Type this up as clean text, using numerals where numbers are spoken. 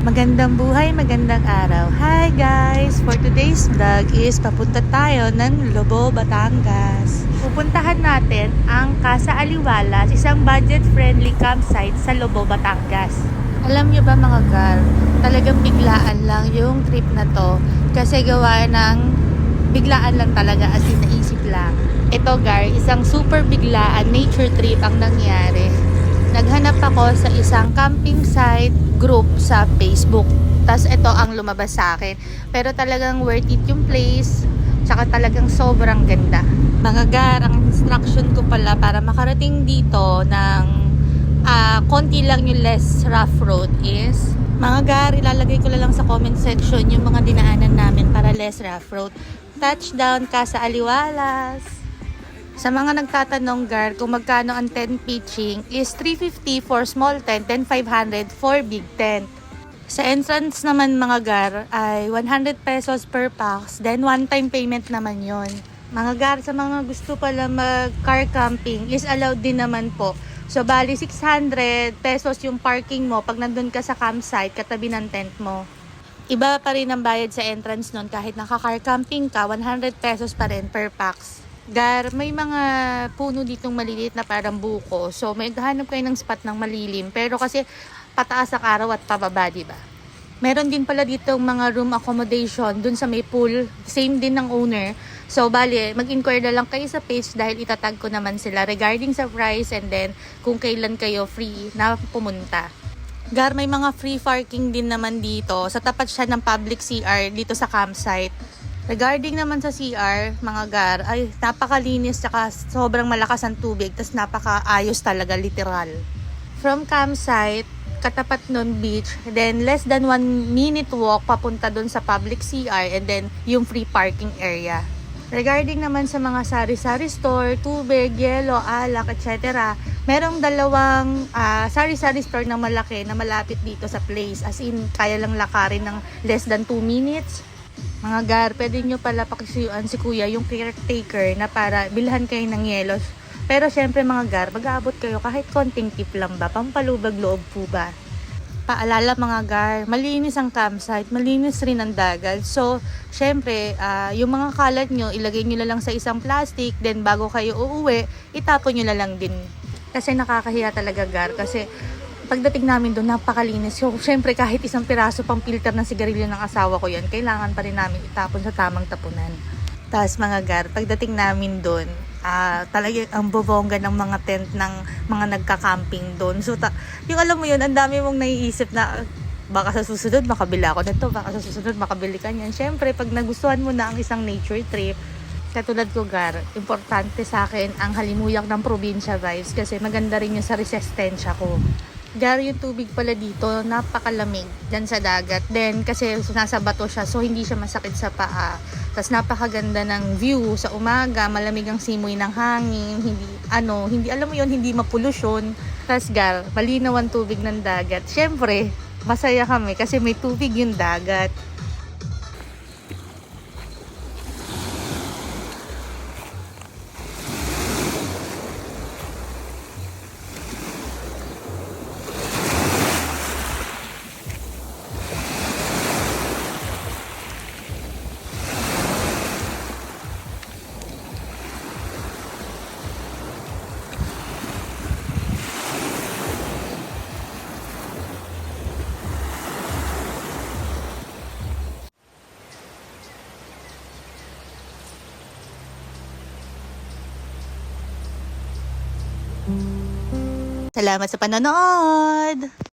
Magandang buhay, magandang araw. Hi guys! For today's vlog is papunta tayo ng Lobo, Batangas. Pupuntahan natin ang Casa Aliwalas, isang budget-friendly campsite sa Lobo, Batangas. Alam nyo ba mga gar, talagang biglaan lang yung trip na to. Kasi gawa ng biglaan lang talaga, as in naisip lang. Ito gar, isang super biglaan nature trip ang nangyari. Naghanap ako sa isang camping site group sa Facebook. Tas ito ang lumabas sa akin. Pero talagang worth it yung place. Tsaka talagang sobrang ganda. Mga gar, ang instruction ko pala para makarating dito ng konti lang yung less rough road is, mga gar, ilalagay ko lang sa comment section yung mga dinaanan namin para less rough road. Touchdown Casa Aliwalas. Sa mga nagtatanong gar kung magkano ang tent pitching is 350 for small tent and 500 for big tent. Sa entrance naman mga gar ay 100 pesos per pax, then one time payment naman yon. Mga gar, sa mga gusto pala mag car camping is allowed din naman po. So bali 600 pesos yung parking mo pag nandun ka sa campsite katabi ng tent mo. Iba pa rin ang bayad sa entrance nun kahit naka-car camping ka, 100 pesos pa rin per pax. Gar, may mga puno ditong maliliit na parang buko. So, may hanap kayo ng spot ng malilim. Pero kasi pataas ang araw at pababa, diba? Meron din pala ditong mga room accommodation dun sa may pool. Same din ng owner. So, bali, mag-inquire na lang kayo sa page dahil itatag ko naman sila regarding sa price and then kung kailan kayo free na pumunta. Gar, may mga free parking din naman dito. Sa tapat siya ng public CR dito sa campsite. Regarding naman sa CR, mga gar, ay napakalinis saka sobrang malakas ang tubig, tas napakaayos talaga, literal. From campsite, katapat nun beach, then less than 1 minute walk papunta dun sa public CR and then yung free parking area. Regarding naman sa mga sari-sari store, tubig, yelo, alak, etc. Merong dalawang sari-sari store na malaki na malapit dito sa place. As in, kaya lang lakarin ng less than 2 minutes. Mga gar, pwede nyo pala pakisuyuan si kuya yung caretaker na para bilhan kayo ng yelos. Pero syempre mga gar, mag-aabot kayo kahit konting tip lang ba, pampalubag loob po ba. Paalala mga gar, malinis ang campsite, malinis rin ang dagat. So, syempre, yung mga kalat nyo, ilagay nyo na lang sa isang plastic, then bago kayo uuwi, itapon nyo na lang din. Kasi nakakahiya talaga gar, kasi pagdating namin doon, napakalinis. So, syempre, kahit isang piraso pang filter ng sigarilyo ng asawa ko yan, kailangan pa rin namin itapon sa tamang tapunan. Tapos, mga gar, pagdating namin doon, talagang ang bobongga ng mga tent ng mga nagka-camping doon. So, yung alam mo yun, ang dami mong naiisip na, baka sa susunod, makabila ako nito, baka sa susunod, makabili ka niyan. Syempre, pag nagustuhan mo na ang isang nature trip, katulad ko gar, importante sa akin ang halimuyak ng probinsya vibes kasi maganda rin yun sa resistensya ko. Gar, yung tubig pala dito, napakalamig dyan sa dagat. Then, kasi nasa bato siya, so hindi siya masakit sa paa. Tapos, napakaganda ng view sa umaga, malamig ang simoy ng hangin, hindi, alam mo yun, hindi mapolusyon. Tapos, gar, malinaw ang tubig ng dagat. Syempre, masaya kami kasi may tubig yung dagat. Salamat sa panonood!